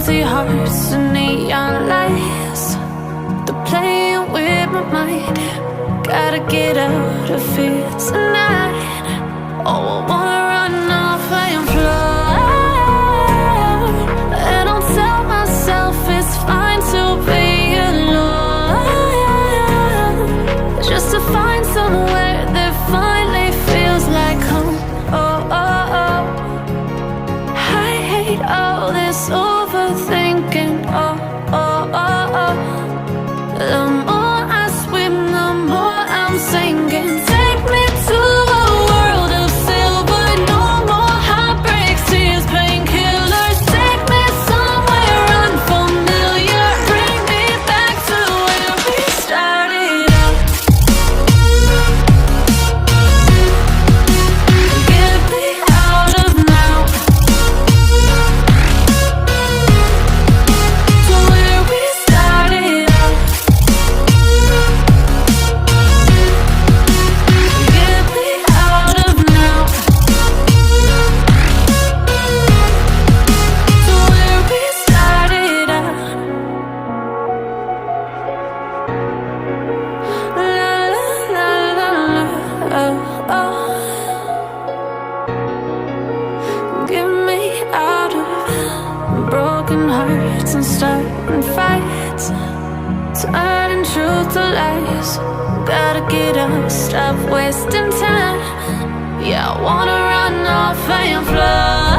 empty hearts and neon lights. They're playing with my mind. Gotta get out of here tonight. Oh, I wanna run off and fly. And I'll tell myself it's fine to be alone, just to find somewhere that finally feels like home. Oh, oh, oh. I hate all this overthinking. Oh, oh, oh, oh. The more I swim, the more I'm sinking. Take me to a world of silver. No more heartbreaks, tears, painkillers. Take me somewhere unfamiliar. Bring me back to where we started out. Get me out of now, to where we started out. Get me out of now, to where we started out. La la la la la, oh, oh. Get me out of broken hearts and starting fights, turning truth to lies. Gotta get up, stop wasting time. Yeah, I wanna run off and fly.